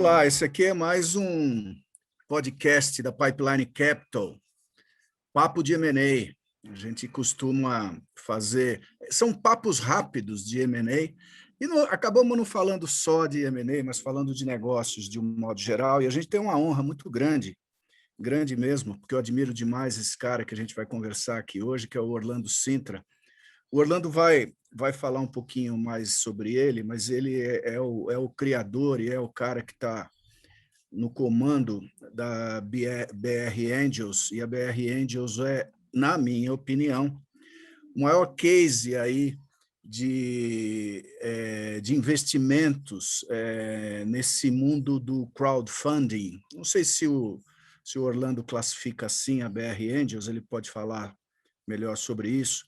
Olá, esse aqui é mais um podcast da Pipeline Capital, Papo de M&A. A gente costuma fazer, são papos rápidos de M&A, e acabamos não falando só de M&A, mas falando de negócios de um modo geral, e a gente tem uma honra muito grande, grande mesmo, porque eu admiro demais esse cara que a gente vai conversar aqui hoje, que é o Orlando Cintra. O Orlando vai falar um pouquinho mais sobre ele, mas ele é o criador e é o cara que está no comando da BR Angels, e a BR Angels é, na minha opinião, o maior case aí de investimentos nesse mundo do crowdfunding. Não sei se o Orlando classifica assim a BR Angels, ele pode falar melhor sobre isso,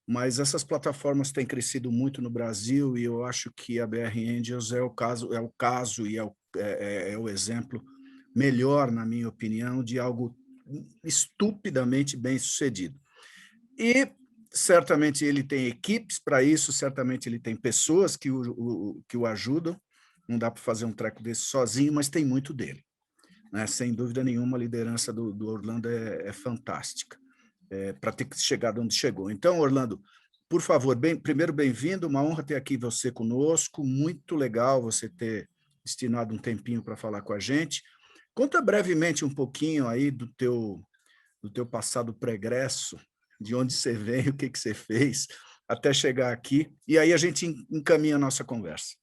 mas essas plataformas têm crescido muito no Brasil e eu acho que a BR Angels é o caso e é o exemplo melhor, na minha opinião, de algo estupidamente bem sucedido. E certamente ele tem equipes para isso, certamente ele tem pessoas que o ajudam, não dá para fazer um treco desse sozinho, mas tem muito dele, né? Sem dúvida nenhuma, a liderança do Orlando é fantástica. Para ter chegado onde chegou. Então, Orlando, por favor, primeiro bem-vindo, uma honra ter aqui você conosco, muito legal você ter destinado um tempinho para falar com a gente. Conta brevemente um pouquinho aí do teu passado pregresso, de onde você veio, o que você fez, até chegar aqui, e aí a gente encaminha a nossa conversa.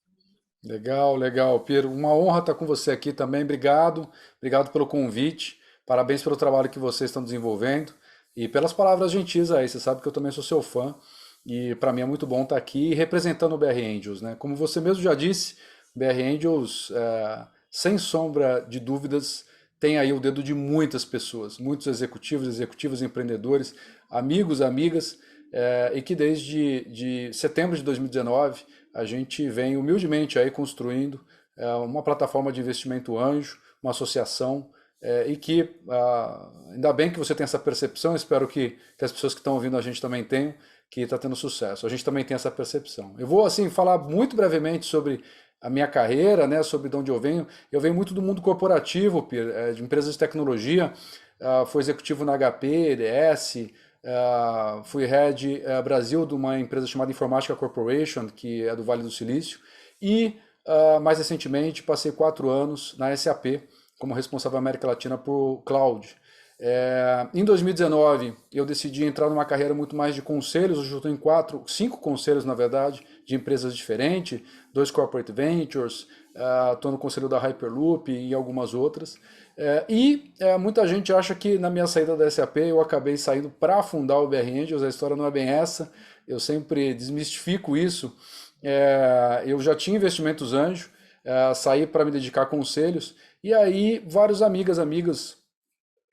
Legal, legal, Piero. Uma honra estar com você aqui também. Obrigado, obrigado pelo convite. Parabéns pelo trabalho que vocês estão desenvolvendo e pelas palavras gentis aí. Você sabe que eu também sou seu fã e para mim é muito bom estar aqui representando o BR Angels, né? Como você mesmo já disse, o BR Angels, sem sombra de dúvidas, tem aí o dedo de muitas pessoas, muitos executivos, executivas, empreendedores, amigos, amigas, e que desde setembro de 2019 a gente vem humildemente aí construindo uma plataforma de investimento anjo, uma associação, e que ainda bem que você tem essa percepção, espero que as pessoas que estão ouvindo a gente também tenham, que está tendo sucesso. A gente também tem essa percepção. Eu vou assim falar muito brevemente sobre a minha carreira, né, sobre de onde eu venho. Eu venho muito do mundo corporativo, de empresas de tecnologia, fui executivo na HP, EDS, fui head Brasil de uma empresa chamada Informática Corporation, que é do Vale do Silício, e mais recentemente passei 4 anos na SAP, como responsável América Latina por Cloud. Em 2019, eu decidi entrar numa carreira muito mais de conselhos, hoje eu estou em 5 conselhos, na verdade, de empresas diferentes, 2 Corporate Ventures, estou no conselho da Hyperloop e algumas outras. Muita gente acha que na minha saída da SAP eu acabei saindo para fundar o BR Angels, a história não é bem essa, eu sempre desmistifico isso. Eu já tinha investimentos anjo, saí para me dedicar a conselhos, e aí vários amigas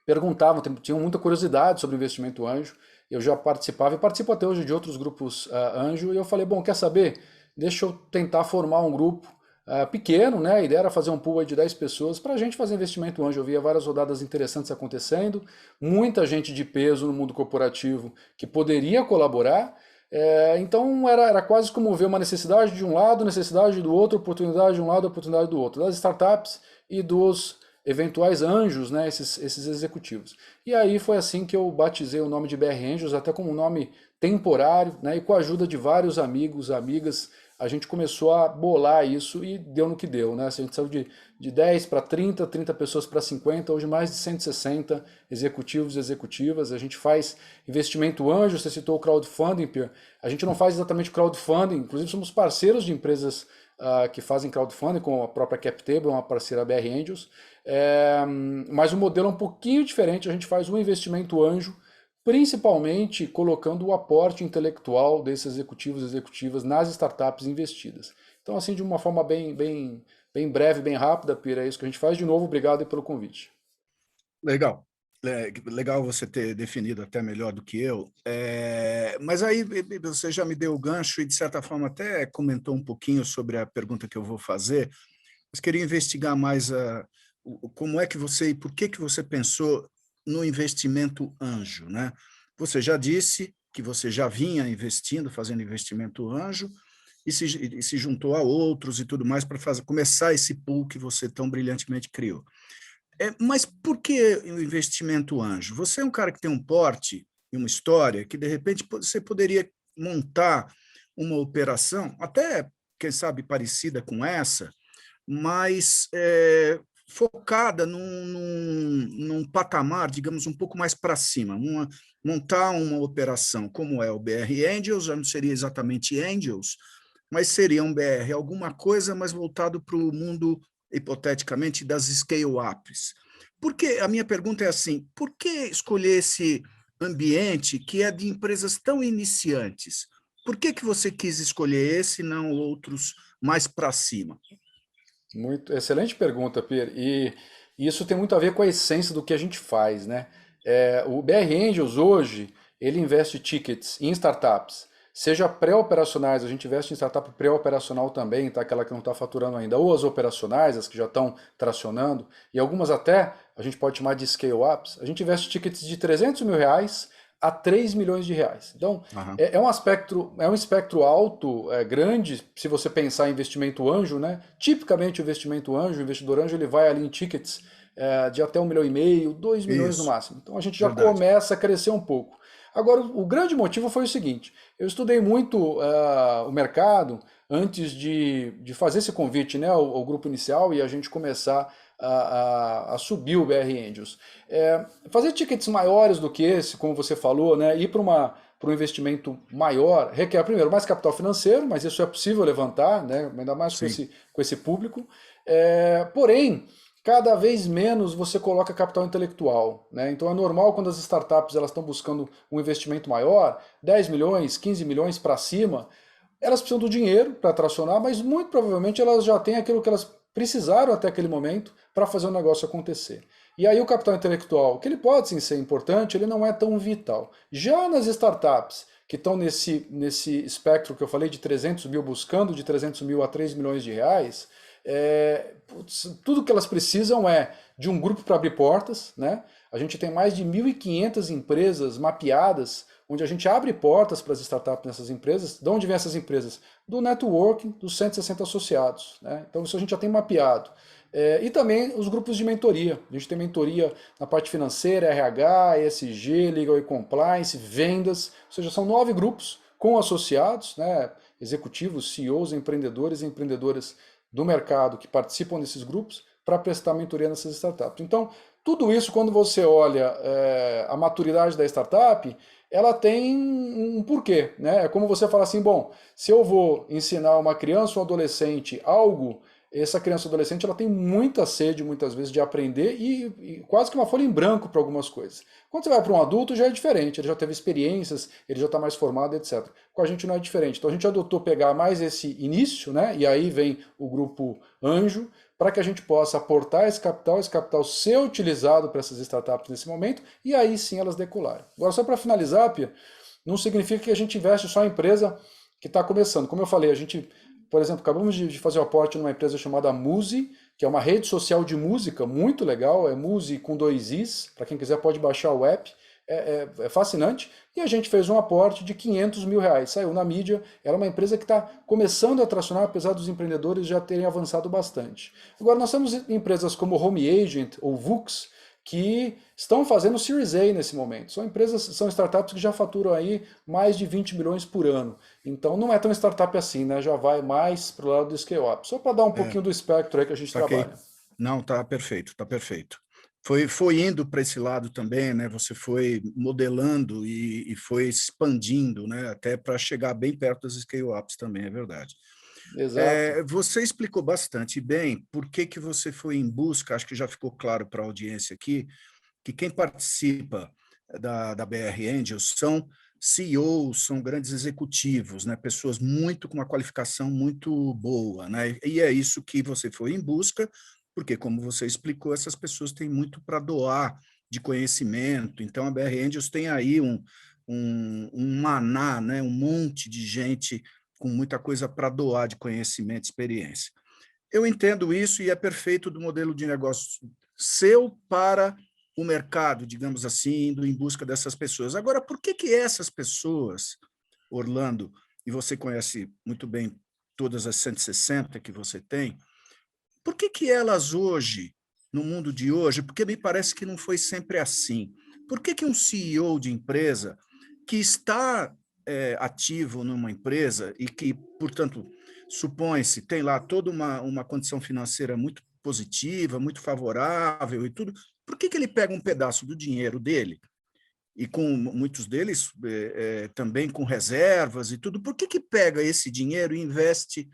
perguntavam, tinham muita curiosidade sobre investimento anjo, eu já participava e participo até hoje de outros grupos anjo, e eu falei, bom, quer saber? Deixa eu tentar formar um grupo pequeno, né? A ideia era fazer um pool de 10 pessoas para a gente fazer investimento anjo. Eu via várias rodadas interessantes acontecendo, muita gente de peso no mundo corporativo que poderia colaborar, então era quase como ver uma necessidade de um lado, necessidade do outro, oportunidade de um lado, oportunidade do outro, das startups e dos eventuais anjos, né, esses executivos. E aí foi assim que eu batizei o nome de BR Angels, até como um nome temporário, né, e com a ajuda de vários amigos, amigas, a gente começou a bolar isso e deu no que deu, né? A gente saiu de 10 para 30, 30 pessoas para 50, hoje mais de 160 executivos e executivas. A gente faz investimento anjo, você citou o crowdfunding, Pierre. A gente não faz exatamente crowdfunding, inclusive somos parceiros de empresas que fazem crowdfunding, como a própria CapTable, uma parceira BR Angels, mas o modelo é um pouquinho diferente, a gente faz um investimento anjo, principalmente colocando o aporte intelectual desses executivos e executivas nas startups investidas. Então, assim, de uma forma bem breve, bem rápida, Pira, é isso que a gente faz. De novo, obrigado pelo convite. Legal. Legal você ter definido até melhor do que eu. Mas aí você já me deu o gancho e, de certa forma, até comentou um pouquinho sobre a pergunta que eu vou fazer, mas queria investigar mais como é que você e por que você pensou no investimento anjo, né? Você já disse que você já vinha investindo, fazendo investimento anjo, e se juntou a outros e tudo mais para começar esse pool que você tão brilhantemente criou. Mas por que o investimento anjo? Você é um cara que tem um porte e uma história que, de repente, você poderia montar uma operação, até, quem sabe, parecida com essa, mas focada num patamar, digamos, um pouco mais para cima, montar uma operação como é o BR Angels, já não seria exatamente Angels, mas seria um BR alguma coisa, mas voltado para o mundo, hipoteticamente, das scale-ups. Porque a minha pergunta é assim, por que escolher esse ambiente que é de empresas tão iniciantes? Por que você quis escolher esse e não outros mais para cima? Muito excelente pergunta, Pierre. E isso tem muito a ver com a essência do que a gente faz, né? O BR Angels hoje, ele investe tickets em startups, seja pré-operacionais, a gente investe em startup pré-operacional também, tá? Aquela que não está faturando ainda, ou as operacionais, as que já estão tracionando, e algumas até a gente pode chamar de scale-ups. A gente investe tickets de R$ 300 mil a R$ 3 milhões. Então, Aham. é um espectro alto, grande, se você pensar em investimento anjo, né? Tipicamente o investimento anjo, o investidor anjo, ele vai ali em tickets de até 1,5 milhão, 2 milhões no Isso, máximo. Então a gente já verdade. começa a crescer um pouco. Agora, o grande motivo foi o seguinte: eu estudei muito o mercado antes de fazer esse convite, né, ao grupo inicial e a gente começar a subir o BR Angels. Fazer tickets maiores do que esse, como você falou, né, ir para um investimento maior, requer, primeiro, mais capital financeiro, mas isso é possível levantar, né, ainda mais Sim. com esse público. Porém, cada vez menos você coloca capital intelectual, né? Então é normal quando as startups elas estão buscando um investimento maior, 10 milhões, 15 milhões para cima, elas precisam do dinheiro para tracionar, mas muito provavelmente elas já têm aquilo que elas precisaram até aquele momento para fazer o negócio acontecer. E aí o capital intelectual, que ele pode sim ser importante, ele não é tão vital. Já nas startups que estão nesse espectro que eu falei de 300 mil, buscando de 300 mil a 3 milhões de reais, tudo que elas precisam é de um grupo para abrir portas, né? A gente tem mais de 1.500 empresas mapeadas, onde a gente abre portas para as startups nessas empresas. De onde vêm essas empresas? Do networking dos 160 associados, né? Então isso a gente já tem mapeado. E também os grupos de mentoria. A gente tem mentoria na parte financeira, RH, ESG, Legal e Compliance, vendas, ou seja, são 9 grupos com associados, né? Executivos, CEOs, empreendedores e empreendedoras do mercado que participam desses grupos para prestar mentoria nessas startups. Então, tudo isso, quando você olha a maturidade da startup, ela tem um porquê, né? É como você fala assim, bom, se eu vou ensinar uma criança ou um adolescente algo, essa criança ou adolescente ela tem muita sede, muitas vezes, de aprender e quase que uma folha em branco para algumas coisas. Quando você vai para um adulto, já é diferente, ele já teve experiências, ele já está mais formado, etc. Com a gente não é diferente. Então a gente adotou pegar mais esse início, né? E aí vem o grupo Anjo, para que a gente possa aportar esse capital ser utilizado para essas startups nesse momento, e aí sim elas decolarem. Agora, só para finalizar, Pia, não significa que a gente investe só em empresa que está começando. Como eu falei, a gente, por exemplo, acabamos de fazer um aporte numa empresa chamada Muzi, que é uma rede social de música muito legal, é Muzi com 2 Is, para quem quiser pode baixar o app, é fascinante, e a gente fez um aporte de R$ 500 mil, saiu na mídia, era uma empresa que está começando a tracionar, apesar dos empreendedores já terem avançado bastante. Agora, nós temos empresas como Home Agent ou Vux, que estão fazendo Series A nesse momento. São empresas, são startups que já faturam aí mais de 20 milhões por ano. Então não é tão startup assim, né? Já vai mais para o lado do scale-up. Só para dar um É, pouquinho do espectro aí que a gente saquei. trabalha. Não, tá perfeito, tá perfeito. Foi indo para esse lado também, né? Você foi modelando e foi expandindo, né? Até para chegar bem perto das scale-ups também, é verdade. Exato. Você explicou bastante bem por que que você foi em busca, acho que já ficou claro para a audiência aqui, que quem participa da BR Angels são CEOs, são grandes executivos, né? Pessoas muito com uma qualificação muito boa, né? E é isso que você foi em busca, porque, como você explicou, essas pessoas têm muito para doar de conhecimento. Então, a BR Angels tem aí um maná, né? Um monte de gente com muita coisa para doar de conhecimento e experiência. Eu entendo isso e é perfeito do modelo de negócio seu para o mercado, digamos assim, indo em busca dessas pessoas. Agora, por que que essas pessoas, Orlando, e você conhece muito bem todas as 160 que você tem, por que elas hoje, no mundo de hoje, porque me parece que não foi sempre assim, por que um CEO de empresa que está ativo numa empresa e que, portanto, supõe-se, tem lá toda uma condição financeira muito positiva, muito favorável e tudo, por que ele pega um pedaço do dinheiro dele, e com muitos deles também com reservas e tudo, por que pega esse dinheiro e investe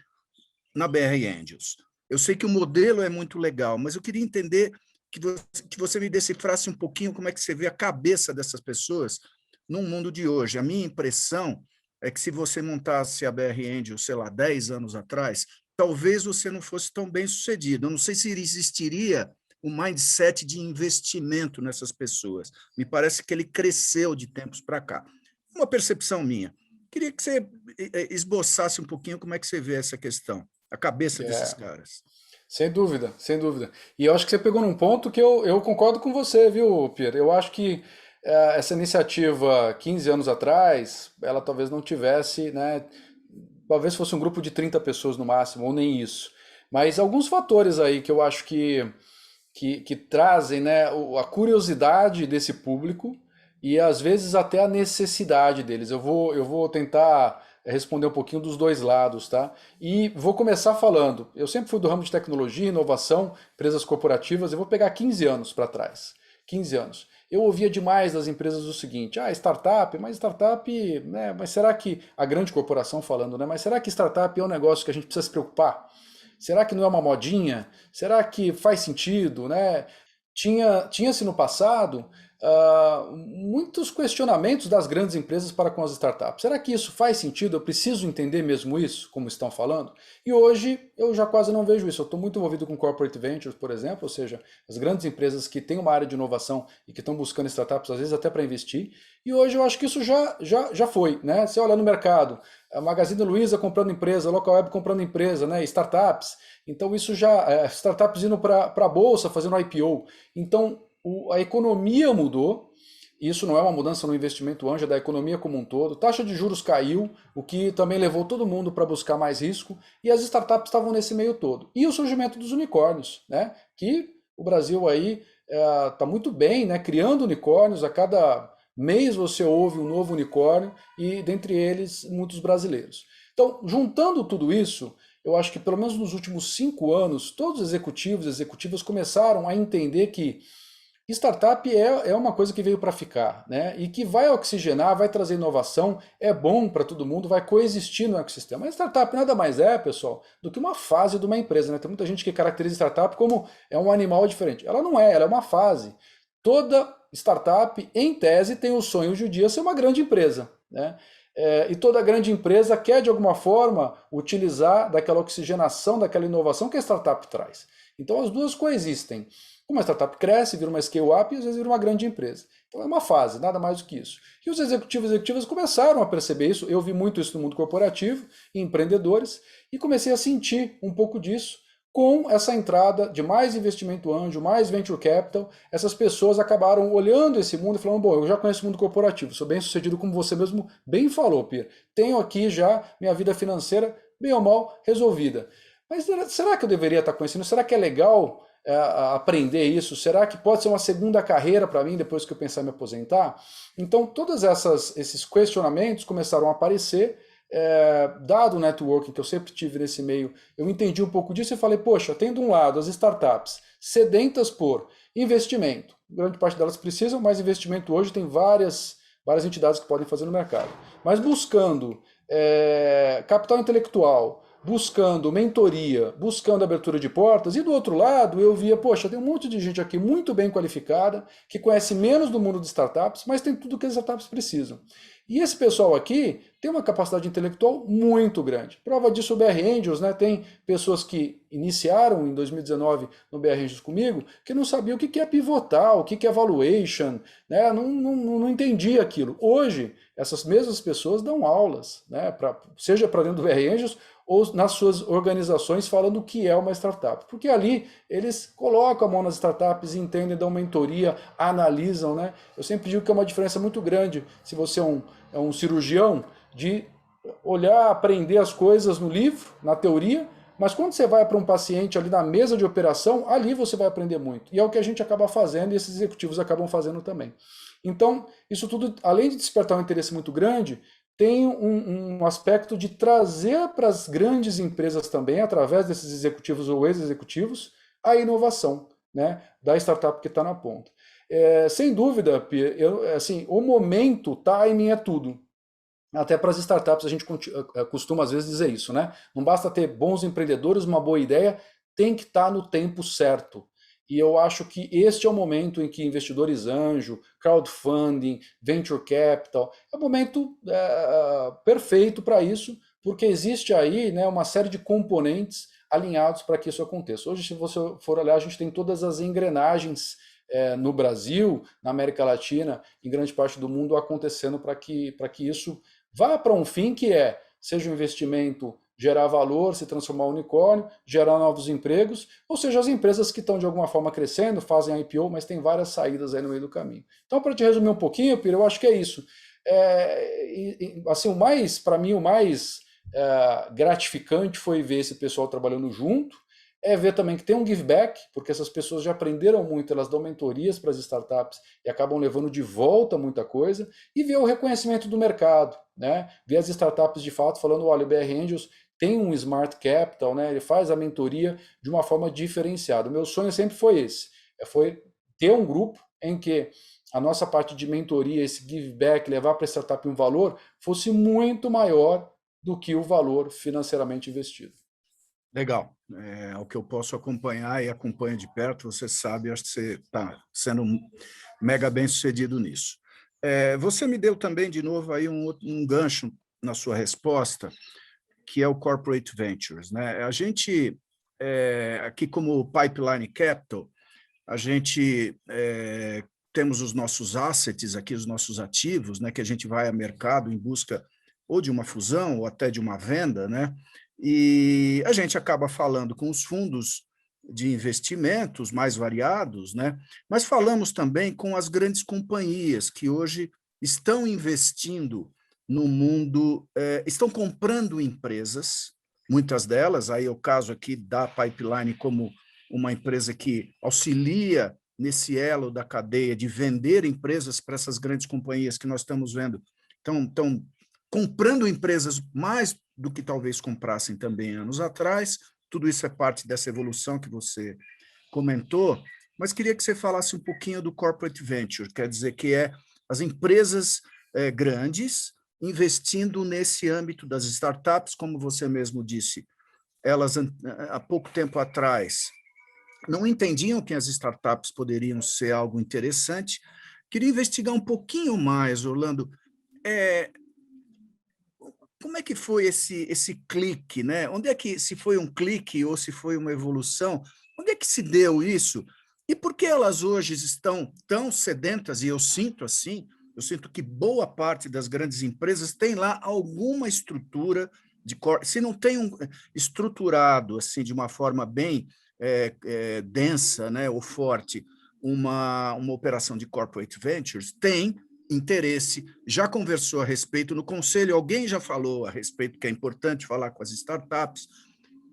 na BR Angels? Eu sei que o modelo é muito legal, mas eu queria entender que você me decifrasse um pouquinho como é que você vê a cabeça dessas pessoas no mundo de hoje. A minha impressão é que se você montasse a BR Angels, sei lá, 10 anos atrás, talvez você não fosse tão bem sucedido. Eu não sei se existiria o mindset de investimento nessas pessoas. Me parece que ele cresceu de tempos para cá. Uma percepção minha. Queria que você esboçasse um pouquinho como é que você vê essa questão, a cabeça desses É, caras. sem dúvida, sem dúvida. E eu acho que você pegou num ponto que eu concordo com você, viu, Pierre? Eu acho que essa iniciativa, 15 anos atrás, ela talvez não tivesse, né? Talvez fosse um grupo de 30 pessoas no máximo, ou nem isso. Mas alguns fatores aí que eu acho que trazem, né, a curiosidade desse público e às vezes até a necessidade deles. Eu vou tentar responder um pouquinho dos dois lados, tá? E vou começar falando. Eu sempre fui do ramo de tecnologia, inovação, empresas corporativas. Eu vou pegar 15 anos para trás. 15 anos. Eu ouvia demais das empresas o seguinte: startup, mas startup, né? Mas será que a grande corporação falando, né? Mas será que startup é um negócio que a gente precisa se preocupar? Será que não é uma modinha? Será que faz sentido, né? Tinha-se no passado muitos questionamentos das grandes empresas para com as startups. Será que isso faz sentido? Eu preciso entender mesmo isso, como estão falando? E hoje eu já quase não vejo isso. Eu estou muito envolvido com corporate ventures, por exemplo, ou seja, as grandes empresas que têm uma área de inovação e que estão buscando startups, às vezes até para investir. E hoje eu acho que isso já foi, né? Você olha no mercado, a Magazine Luiza comprando empresa, a Local Web comprando empresa, né? Startups. Então isso já, startups indo para a bolsa, fazendo IPO. Então a economia mudou, isso não é uma mudança no investimento anjo, é da economia como um todo. Taxa de juros caiu, o que também levou todo mundo para buscar mais risco, e as startups estavam nesse meio todo. E o surgimento dos unicórnios, né? Que o Brasil aí está muito bem, né? Criando unicórnios, a cada mês você ouve um novo unicórnio, e dentre eles muitos brasileiros. Então, juntando tudo isso, eu acho que pelo menos nos últimos 5 anos, todos os executivos e executivas começaram a entender que startup é uma coisa que veio para ficar, né? E que vai oxigenar, vai trazer inovação, é bom para todo mundo, vai coexistir no ecossistema. A startup nada mais é, pessoal, do que uma fase de uma empresa, né? Tem muita gente que caracteriza startup como é um animal diferente. Ela não é, ela é uma fase. Toda startup, em tese, tem o sonho de um dia ser uma grande empresa, né? E toda grande empresa quer, de alguma forma, utilizar daquela oxigenação, daquela inovação que a startup traz. Então as duas coexistem. Uma startup cresce, vira uma scale-up e às vezes vira uma grande empresa. Então é uma fase, nada mais do que isso. E os executivos e executivas começaram a perceber isso. Eu vi muito isso no mundo corporativo, em empreendedores, e comecei a sentir um pouco disso com essa entrada de mais investimento anjo, mais venture capital. Essas pessoas acabaram olhando esse mundo e falando: bom, eu já conheço o mundo corporativo, sou bem sucedido, como você mesmo bem falou, Pierre. Tenho aqui já minha vida financeira, bem ou mal, resolvida. Mas será que eu deveria estar conhecendo? Será que é legal aprender isso? Será que pode ser uma segunda carreira para mim depois que eu pensar em me aposentar? Então, todos esses questionamentos começaram a aparecer. Dado o networking que eu sempre tive nesse meio, eu entendi um pouco disso e falei: poxa, tem de um lado as startups sedentas por investimento, grande parte delas precisam, mas investimento hoje tem várias entidades que podem fazer no mercado, mas buscando capital intelectual, buscando mentoria, buscando abertura de portas, e do outro lado eu via: poxa, tem um monte de gente aqui muito bem qualificada, que conhece menos do mundo de startups, mas tem tudo que as startups precisam. E esse pessoal aqui tem uma capacidade intelectual muito grande. Prova disso o BR Angels, né? Tem pessoas que iniciaram em 2019 no BR Angels comigo, que não sabiam o que é pivotar, o que é valuation, né? Não entendia aquilo. Hoje, essas mesmas pessoas dão aulas, né? Seja para dentro do BR Angels ou nas suas organizações, falando o que é uma startup. Porque ali eles colocam a mão nas startups, entendem, dão mentoria, analisam, né? Eu sempre digo que é uma diferença muito grande se você é um cirurgião, de olhar, aprender as coisas no livro, na teoria, mas quando você vai para um paciente ali na mesa de operação, ali você vai aprender muito. E é o que a gente acaba fazendo e esses executivos acabam fazendo também. Então, isso tudo, além de despertar um interesse muito grande, tem um aspecto de trazer para as grandes empresas também, através desses executivos ou ex-executivos, a inovação, né, da startup que está na ponta. Sem dúvida, Pierre, assim, o momento, o timing é tudo. Até para as startups a gente costuma às vezes dizer isso, né? Não basta ter bons empreendedores, uma boa ideia, tem que estar no tempo certo. E eu acho que este é o momento em que investidores anjo, crowdfunding, venture capital, é o momento perfeito para isso, porque existe aí, né, uma série de componentes alinhados para que isso aconteça. Hoje, se você for olhar, a gente tem todas as engrenagens no Brasil, na América Latina, em grande parte do mundo, acontecendo para que isso vá para um fim que seja um investimento gerar valor, se transformar em unicórnio, gerar novos empregos, ou seja, as empresas que estão de alguma forma crescendo, fazem a IPO, mas tem várias saídas aí no meio do caminho. Então, para te resumir um pouquinho, Pira, eu acho que é isso. Assim, para mim, o mais gratificante foi ver esse pessoal trabalhando junto, ver também que tem um give back, porque essas pessoas já aprenderam muito, elas dão mentorias para as startups e acabam levando de volta muita coisa, e ver o reconhecimento do mercado, né? Ver as startups de fato falando, olha, o BR Angels tem um Smart Capital, né? Ele faz a mentoria de uma forma diferenciada. O meu sonho sempre foi esse, foi ter um grupo em que a nossa parte de mentoria, esse give back, levar para a startup um valor, fosse muito maior do que o valor financeiramente investido. Legal. O que eu posso acompanhar e acompanho de perto, você sabe, acho que você está sendo mega bem sucedido nisso. Você me deu também, de novo, aí um gancho na sua resposta, que é o Corporate Ventures, né? A gente, aqui como Pipeline Capital, a gente temos os nossos assets aqui, os nossos ativos, né, que a gente vai ao mercado em busca ou de uma fusão ou até de uma venda, né? E a gente acaba falando com os fundos de investimentos mais variados, né? Mas falamos também com as grandes companhias que hoje estão investindo no mundo, estão comprando empresas, muitas delas, aí é o caso aqui da Pipeline como uma empresa que auxilia nesse elo da cadeia de vender empresas para essas grandes companhias que nós estamos vendo, estão comprando empresas mais do que talvez comprassem também anos atrás. Tudo isso é parte dessa evolução que você comentou, mas queria que você falasse um pouquinho do Corporate Venture, quer dizer que as empresas grandes investindo nesse âmbito das startups, como você mesmo disse, elas há pouco tempo atrás não entendiam que as startups poderiam ser algo interessante. Queria investigar um pouquinho mais, Orlando, como é que foi esse clique, né? Onde é que, se foi um clique ou se foi uma evolução, onde é que se deu isso? E por que elas hoje estão tão sedentas, e eu sinto assim, eu sinto que boa parte das grandes empresas tem lá alguma estrutura se não tem estruturado assim de uma forma bem densa, né, ou forte, uma operação de corporate ventures, tem interesse, já conversou a respeito no conselho, alguém já falou a respeito que é importante falar com as startups.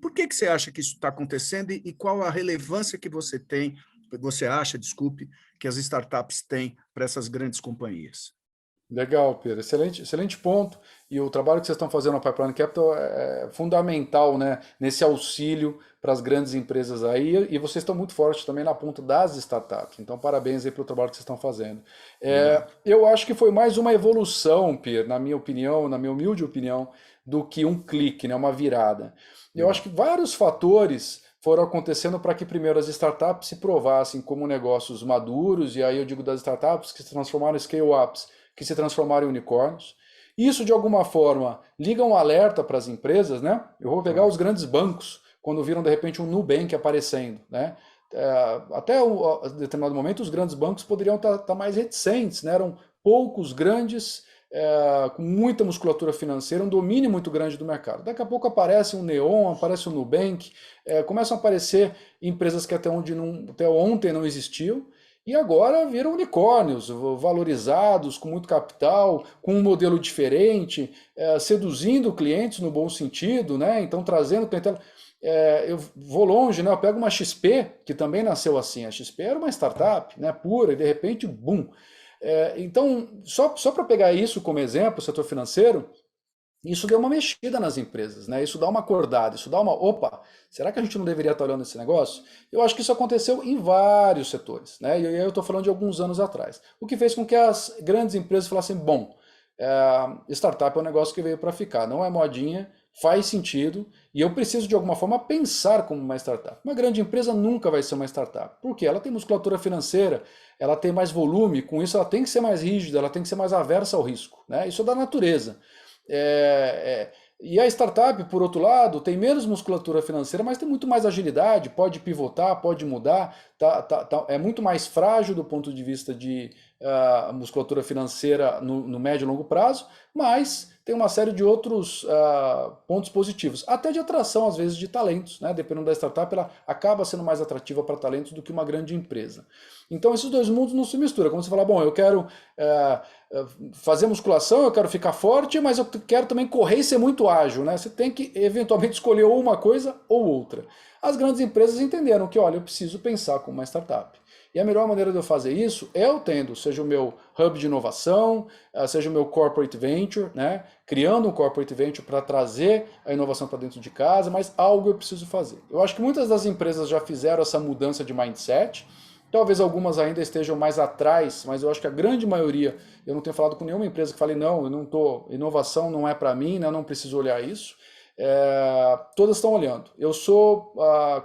Por que você acha que isso está acontecendo e qual a relevância que você acha, desculpe, que as startups têm para essas grandes companhias? Legal, Pedro. Excelente, excelente ponto. E o trabalho que vocês estão fazendo na Pipeline Capital é fundamental, né, nesse auxílio para as grandes empresas aí. E vocês estão muito fortes também na ponta das startups. Então, parabéns aí pelo trabalho que vocês estão fazendo. Eu acho que foi mais uma evolução, Pedro, na minha opinião, na minha humilde opinião, do que um clique, né, uma virada. Eu acho que vários fatores foram acontecendo para que primeiro as startups se provassem como negócios maduros, e aí eu digo das startups que se transformaram em scale-ups, que se transformaram em unicórnios. Isso, de alguma forma, liga um alerta para as empresas, né? Eu vou pegar os grandes bancos, quando viram, de repente, um Nubank aparecendo, né? Até determinado momento, os grandes bancos poderiam estar mais reticentes, né? Eram poucos grandes, com muita musculatura financeira, um domínio muito grande do mercado. Daqui a pouco aparece um Neon, aparece um Nubank, começam a aparecer empresas que até ontem não existiam, e agora viram unicórnios, valorizados, com muito capital, com um modelo diferente, seduzindo clientes no bom sentido, né? Então trazendo clientela. Eu vou longe, né? Eu pego uma XP, que também nasceu assim. A XP era uma startup, né, pura, e de repente, boom. Então, só para pegar isso como exemplo, o setor financeiro, isso deu uma mexida nas empresas, né? Isso dá uma acordada, isso dá uma, opa, será que a gente não deveria estar olhando esse negócio? Eu acho que isso aconteceu em vários setores, né? E aí eu estou falando de alguns anos atrás. O que fez com que as grandes empresas falassem, bom, startup é um negócio que veio para ficar, não é modinha, faz sentido, e eu preciso de alguma forma pensar como uma startup. Uma grande empresa nunca vai ser uma startup, porque ela tem musculatura financeira, ela tem mais volume, com isso ela tem que ser mais rígida, ela tem que ser mais aversa ao risco, né? Isso é da natureza. É, é, e a startup, por outro lado, tem menos musculatura financeira, mas tem muito mais agilidade, pode pivotar, pode mudar, é muito mais frágil do ponto de vista de musculatura financeira no médio e longo prazo, mas tem uma série de outros pontos positivos, até de atração, às vezes, de talentos, né? Dependendo da startup, ela acaba sendo mais atrativa para talentos do que uma grande empresa. Então, esses dois mundos não se misturam. Como você fala, bom, eu quero fazer musculação, eu quero ficar forte, mas eu quero também correr e ser muito ágil, né? Você tem que eventualmente escolher ou uma coisa ou outra. As grandes empresas entenderam que, olha, eu preciso pensar como uma startup. E a melhor maneira de eu fazer isso é eu tendo, seja o meu hub de inovação, seja o meu corporate venture, né? Criando um corporate venture para trazer a inovação para dentro de casa, mas algo eu preciso fazer. Eu acho que muitas das empresas já fizeram essa mudança de mindset. Talvez algumas ainda estejam mais atrás, mas eu acho que a grande maioria, eu não tenho falado com nenhuma empresa que fale, não, eu não tô, inovação não é para mim, né, eu não preciso olhar isso. Todas estão olhando. Eu sou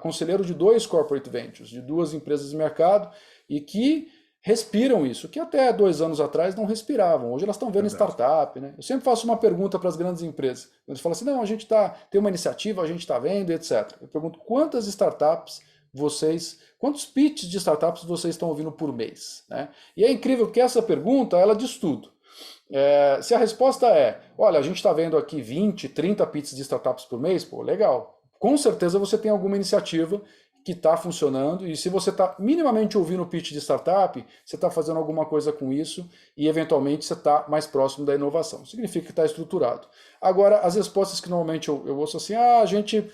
conselheiro de 2 corporate ventures, de 2 empresas de mercado, e que respiram isso, que até 2 anos atrás não respiravam. Hoje elas estão vendo Verdade. startup, né? Eu sempre faço uma pergunta para as grandes empresas. Eles falam assim, não, a gente tem uma iniciativa, a gente está vendo, etc. Eu pergunto, quantas startups quantos pitches de startups vocês estão ouvindo por mês? Né? E é incrível porque essa pergunta, ela diz tudo. Se a resposta é, olha, a gente está vendo aqui 20, 30 pitches de startups por mês, pô, legal. Com certeza você tem alguma iniciativa que está funcionando, e se você está minimamente ouvindo o pitch de startup, você está fazendo alguma coisa com isso, e eventualmente você está mais próximo da inovação. Significa que está estruturado. Agora, as respostas que normalmente eu ouço assim, a gente...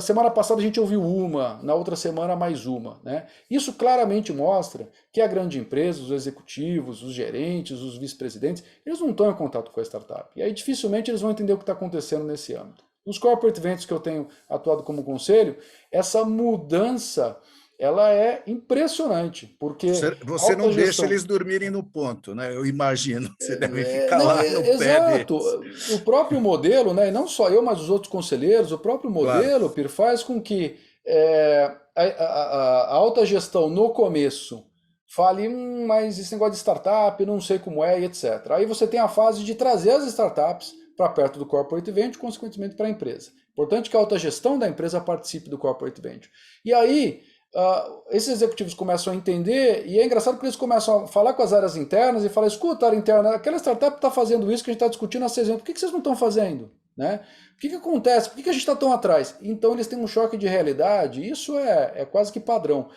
semana passada a gente ouviu uma, na outra semana mais uma. Né? Isso claramente mostra que a grande empresa, os executivos, os gerentes, os vice-presidentes, eles não estão em contato com a startup. E aí dificilmente eles vão entender o que está acontecendo nesse âmbito. Nos corporate ventures que eu tenho atuado como conselho, essa mudança ela é impressionante, porque Você alta não deixa gestão... eles dormirem no ponto, né? Eu imagino. Você deve ficar Não, lá no pé exato. deles. O próprio modelo, né, e não só eu, mas os outros conselheiros, o próprio Claro. modelo, Pir, faz com que a alta gestão no começo fale, mas esse negócio de startup, não sei como é, e etc. Aí você tem a fase de trazer as startups para perto do corporate venture, consequentemente para a empresa. Importante que a alta gestão da empresa participe do corporate venture. E aí esses executivos começam a entender, e é engraçado porque eles começam a falar com as áreas internas e falar, escuta, área interna, aquela startup está fazendo isso que a gente está discutindo há 6 anos, por que vocês não estão fazendo? Né? O que acontece? Por que a gente está tão atrás? Então eles têm um choque de realidade, isso é quase que padrão.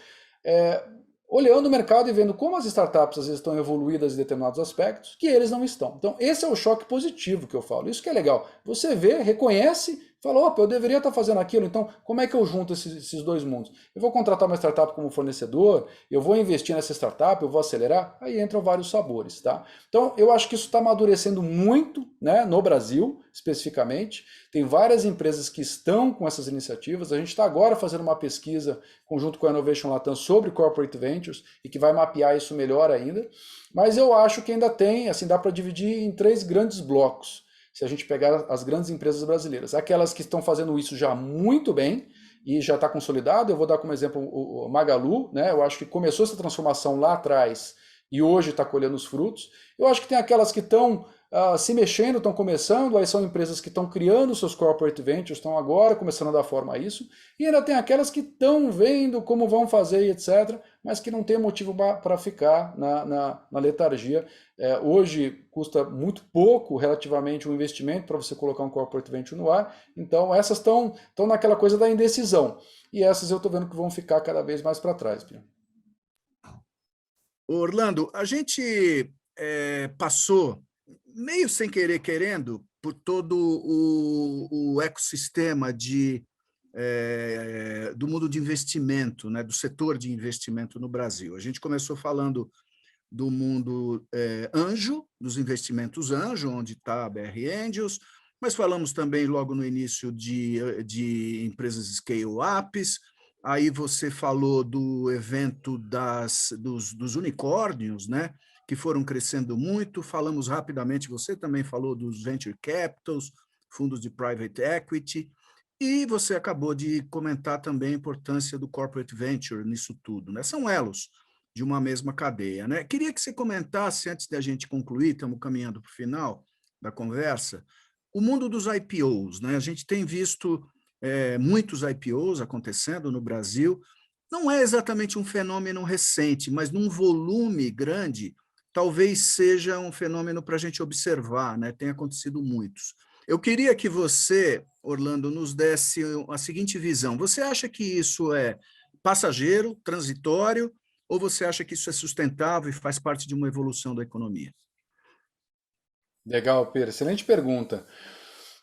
Olhando o mercado e vendo como as startups às vezes estão evoluídas em determinados aspectos, que eles não estão. Então esse é o choque positivo que eu falo, isso que é legal. Você vê, reconhece, fala, opa, eu deveria estar fazendo aquilo, então como é que eu junto esses dois mundos? Eu vou contratar uma startup como fornecedor, eu vou investir nessa startup, eu vou acelerar, aí entram vários sabores, tá? Então eu acho que isso está amadurecendo muito, né, no Brasil, especificamente. Tem várias empresas que estão com essas iniciativas, a gente está agora fazendo uma pesquisa conjunto com a Innovation Latam sobre Corporate Ventures e que vai mapear isso melhor ainda, mas eu acho que ainda tem, assim, dá para dividir em 3 grandes blocos, se a gente pegar as grandes empresas brasileiras. Aquelas que estão fazendo isso já muito bem e já está consolidado, eu vou dar como exemplo o Magalu, né? Eu acho que começou essa transformação lá atrás e hoje está colhendo os frutos. Eu acho que tem aquelas que estão se mexendo, estão começando, aí são empresas que estão criando seus corporate ventures, estão agora começando a dar forma a isso, e ainda tem aquelas que estão vendo como vão fazer, etc., mas que não tem motivo para ficar na letargia. Hoje custa muito pouco relativamente um investimento para você colocar um corporate venture no ar, então essas estão naquela coisa da indecisão, e essas eu estou vendo que vão ficar cada vez mais para trás, Pia. Orlando, a gente passou, meio sem querer, querendo, por todo o ecossistema do mundo de investimento, né, do setor de investimento no Brasil. A gente começou falando do mundo anjo, dos investimentos anjo, onde está a BR Angels, mas falamos também logo no início de empresas scale-ups. Aí você falou do evento dos unicórnios, né, que foram crescendo muito. Falamos rapidamente, você também falou dos venture capitals, fundos de private equity, e você acabou de comentar também a importância do corporate venture nisso tudo, né? São elos de uma mesma cadeia, né? Queria que você comentasse, antes da gente concluir, estamos caminhando para o final da conversa, o mundo dos IPOs, né? A gente tem visto muitos IPOs acontecendo no Brasil. Não é exatamente um fenômeno recente, mas num volume grande, talvez seja um fenômeno para a gente observar, né? Tem acontecido muitos. Eu queria que você, Orlando, nos desse a seguinte visão. Você acha que isso é passageiro, transitório, ou você acha que isso é sustentável e faz parte de uma evolução da economia? Legal, Pedro. Excelente pergunta.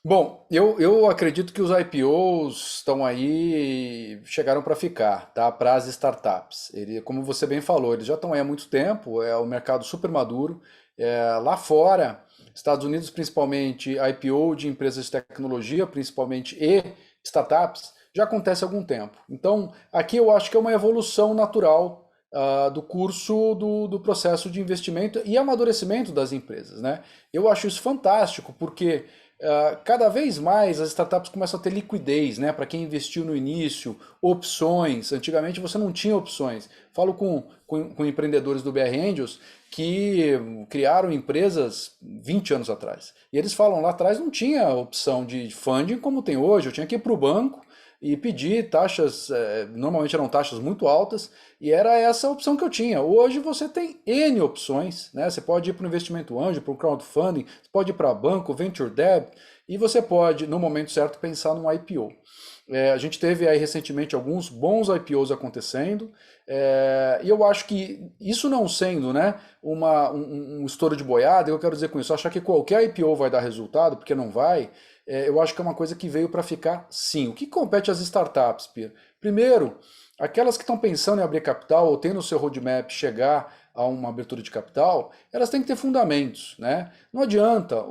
Bom, eu acredito que os IPOs estão aí, chegaram para ficar, tá? Para as startups. Como você bem falou, eles já estão aí há muito tempo, é um mercado super maduro. Lá fora, Estados Unidos principalmente, IPO de empresas de tecnologia, principalmente, e startups, já acontece há algum tempo. Então, aqui eu acho que é uma evolução natural do curso do processo de investimento e amadurecimento das empresas, né? Eu acho isso fantástico, porque cada vez mais as startups começam a ter liquidez, né? Para quem investiu no início, opções. Antigamente você não tinha opções. Falo com empreendedores do BR Angels que criaram empresas 20 anos atrás. E eles falam, lá atrás não tinha opção de funding como tem hoje. Eu tinha que ir para o banco e pedir taxas, normalmente eram taxas muito altas, e era essa a opção que eu tinha. Hoje você tem N opções, né? Você pode ir para o investimento anjo, para o crowdfunding, você pode ir para banco, venture debt, e você pode, no momento certo, pensar num IPO. A gente teve aí recentemente alguns bons IPOs acontecendo, e eu acho que isso não sendo, né, um estouro de boiada, eu quero dizer com isso, achar que qualquer IPO vai dar resultado, porque não vai, eu acho que é uma coisa que veio para ficar sim. O que compete às startups, Pia? Primeiro, aquelas que estão pensando em abrir capital ou tendo o seu roadmap chegar a uma abertura de capital, elas têm que ter fundamentos, né? Não adianta,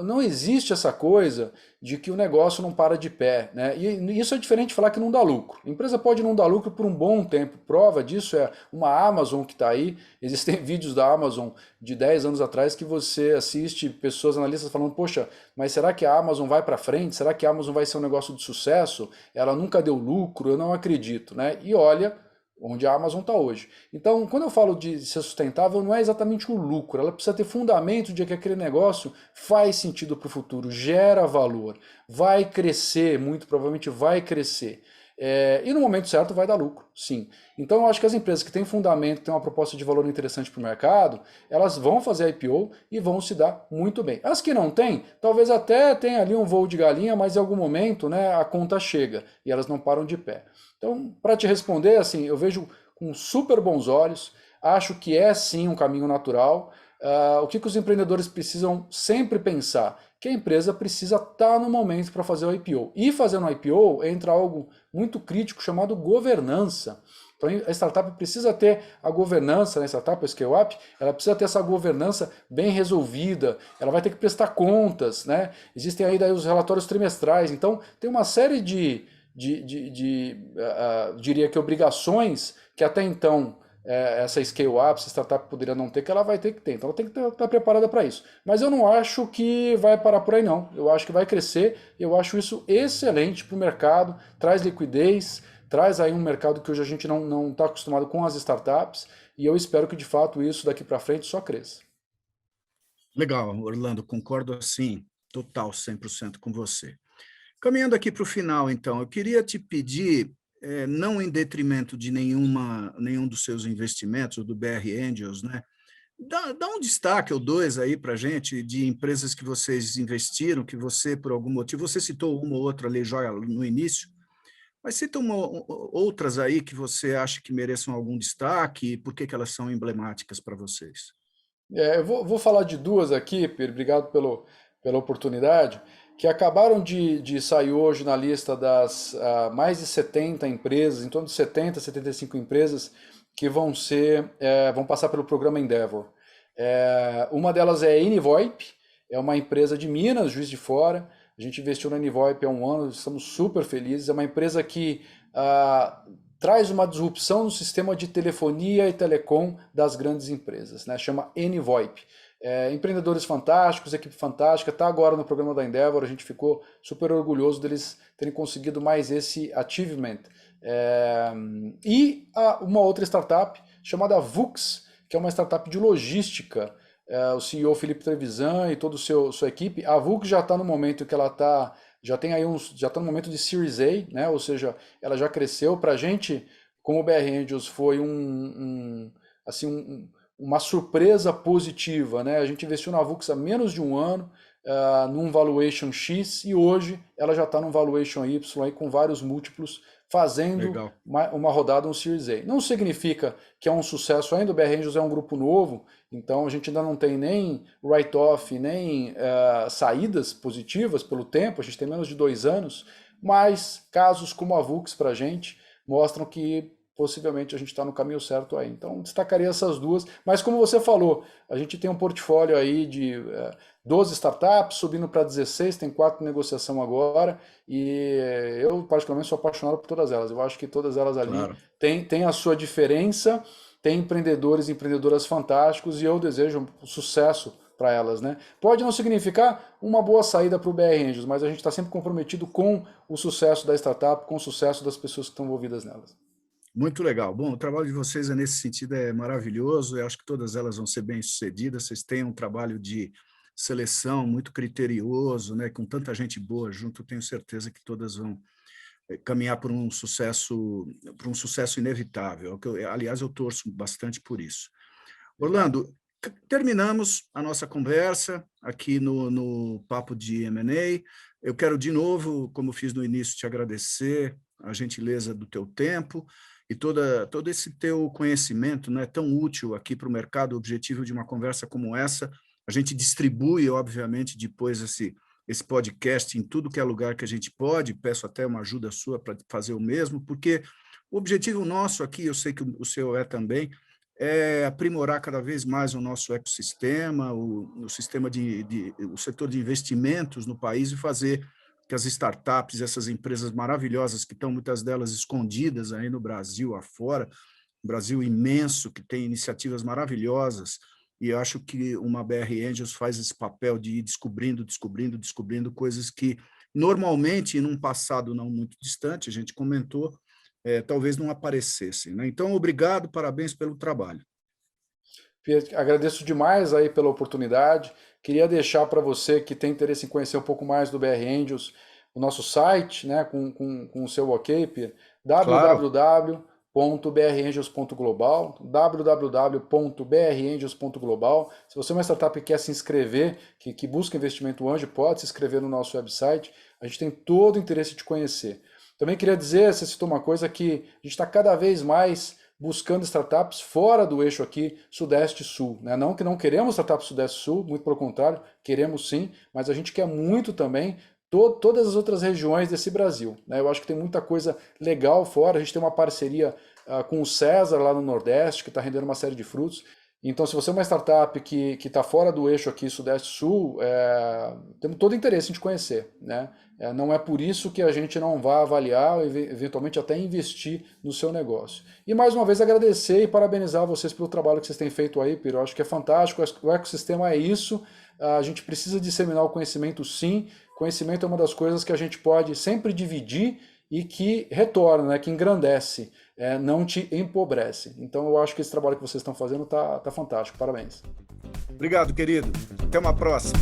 não existe essa coisa de que o negócio não para de pé, né? E isso é diferente de falar que não dá lucro. A empresa pode não dar lucro por um bom tempo. Prova disso é uma Amazon que está aí. Existem vídeos da Amazon de 10 anos atrás que você assiste pessoas, analistas falando, poxa, mas será que a Amazon vai para frente? Será que a Amazon vai ser um negócio de sucesso? Ela nunca deu lucro? Eu não acredito, né? E olha onde a Amazon está hoje. Então, quando eu falo de ser sustentável, não é exatamente o lucro, ela precisa ter fundamento de que aquele negócio faz sentido para o futuro, gera valor, vai crescer, muito provavelmente vai crescer. E no momento certo vai dar lucro, sim. Então eu acho que as empresas que têm fundamento, que têm uma proposta de valor interessante para o mercado, elas vão fazer IPO e vão se dar muito bem. As que não têm, talvez até tenha ali um voo de galinha, mas em algum momento, né, a conta chega e elas não param de pé. Então, para te responder, assim, eu vejo com super bons olhos, acho que é sim um caminho natural. O que os empreendedores precisam sempre pensar? Que a empresa precisa estar no momento para fazer o IPO. E fazendo o IPO entra algo muito crítico chamado governança. Então a startup precisa ter a governança, né? A startup, a scale-up, ela precisa ter essa governança bem resolvida, ela vai ter que prestar contas, né? Existem aí daí os relatórios trimestrais, então tem uma série diria que obrigações que até então essa scale-up, essa startup poderia não ter, que ela vai ter que ter. Então ela tem que estar preparada para isso. Mas eu não acho que vai parar por aí, não. Eu acho que vai crescer, eu acho isso excelente para o mercado, traz liquidez, traz aí um mercado que hoje a gente não está acostumado com as startups, e eu espero que de fato isso daqui para frente só cresça. Legal, Orlando, concordo assim, total, 100% com você. Caminhando aqui para o final, então, eu queria te pedir, não em detrimento de nenhum dos seus investimentos, ou do BR Angels, né? Dá um destaque ou dois aí para a gente de empresas que vocês investiram, que você, por algum motivo, você citou uma ou outra ali, joia, no início, Mas cita outras aí que você acha que mereçam algum destaque e por que elas são emblemáticas para vocês? Eu vou falar de duas aqui, Pedro, obrigado pela oportunidade, que acabaram de sair hoje na lista das mais de 70 empresas, em torno de 70, 75 empresas que vão passar pelo programa Endeavor. Uma delas é a Enivoip, é uma empresa de Minas, Juiz de Fora. A gente investiu na Enivoip há um ano, estamos super felizes. É uma empresa que traz uma disrupção no sistema de telefonia e telecom das grandes empresas, né? Chama Enivoip. Empreendedores fantásticos, equipe fantástica, está agora no programa da Endeavor, a gente ficou super orgulhoso deles terem conseguido mais esse achievement. E uma outra startup chamada Vux, que é uma startup de logística. O CEO Felipe Trevisan e toda a sua equipe. A Vux já está no momento que ela está, já está no momento de Series A, né? Ou seja, ela já cresceu. Para a gente, como o BR Angels, foi uma surpresa positiva, né? A gente investiu na Vux há menos de um ano, num valuation X, e hoje ela já está num valuation Y aí, com vários múltiplos, fazendo uma rodada no Series A. Não significa que é um sucesso ainda, o BR Angels é um grupo novo, então a gente ainda não tem nem write-off, nem saídas positivas pelo tempo, a gente tem menos de 2 anos, mas casos como a Vux para a gente mostram que possivelmente a gente está no caminho certo aí. Então destacaria essas duas, mas como você falou, a gente tem um portfólio aí de 12 startups, subindo para 16, tem 4 em negociação agora, e eu particularmente sou apaixonado por todas elas. Eu acho que todas elas ali têm a sua diferença, tem empreendedores e empreendedoras fantásticos, e eu desejo sucesso para elas, né? Pode não significar uma boa saída para o BR Angels, mas a gente está sempre comprometido com o sucesso da startup, com o sucesso das pessoas que estão envolvidas nelas. Muito legal. Bom, o trabalho de vocês nesse sentido é maravilhoso. Eu acho que todas elas vão ser bem-sucedidas. Vocês têm um trabalho de seleção muito criterioso, né? Com tanta gente boa junto, eu tenho certeza que todas vão caminhar por um sucesso inevitável. Aliás, eu torço bastante por isso. Orlando, terminamos a nossa conversa aqui no Papo de M&A. Eu quero, de novo, como fiz no início, te agradecer a gentileza do teu tempo e todo esse teu conhecimento, né, tão útil aqui para o mercado. O objetivo de uma conversa como essa, a gente distribui, obviamente, depois esse podcast em tudo que é lugar que a gente pode. Peço até uma ajuda sua para fazer o mesmo, porque o objetivo nosso aqui, eu sei que o seu também, é aprimorar cada vez mais o nosso ecossistema, o sistema o setor de investimentos no país, e fazer que as startups, essas empresas maravilhosas que estão, muitas delas escondidas aí no Brasil afora, um Brasil imenso, que tem iniciativas maravilhosas, e eu acho que uma BR Angels faz esse papel de ir descobrindo coisas que normalmente, num passado não muito distante, a gente comentou, talvez não aparecessem, né? Então, obrigado, parabéns pelo trabalho. Agradeço demais aí pela oportunidade. Queria deixar para você que tem interesse em conhecer um pouco mais do BR Angels, o nosso site, né, com o seu ok, Pierre, www.brangels.global, www.brangels.global. Se você é uma startup que quer se inscrever, que busca investimento anjo, pode se inscrever no nosso website. A gente tem todo o interesse de te conhecer. Também queria dizer, você citou uma coisa, que a gente está cada vez mais buscando startups fora do eixo aqui Sudeste-Sul, né? Não que não queremos startups Sudeste-Sul, muito pelo contrário, queremos sim, mas a gente quer muito também todas as outras regiões desse Brasil, né? Eu acho que tem muita coisa legal fora. A gente tem uma parceria com o César lá no Nordeste, que está rendendo uma série de frutos. Então, se você é uma startup que está fora do eixo aqui Sudeste-Sul, temos todo o interesse em te conhecer, né? Não é por isso que a gente não vai avaliar, eventualmente até investir no seu negócio. E mais uma vez agradecer e parabenizar vocês pelo trabalho que vocês têm feito aí, Piro. Eu acho que é fantástico, o ecossistema é isso. A gente precisa disseminar o conhecimento, sim. Conhecimento é uma das coisas que a gente pode sempre dividir e que retorna, né, que engrandece, não te empobrece. Então eu acho que esse trabalho que vocês estão fazendo tá fantástico. Parabéns. Obrigado, querido. Até uma próxima.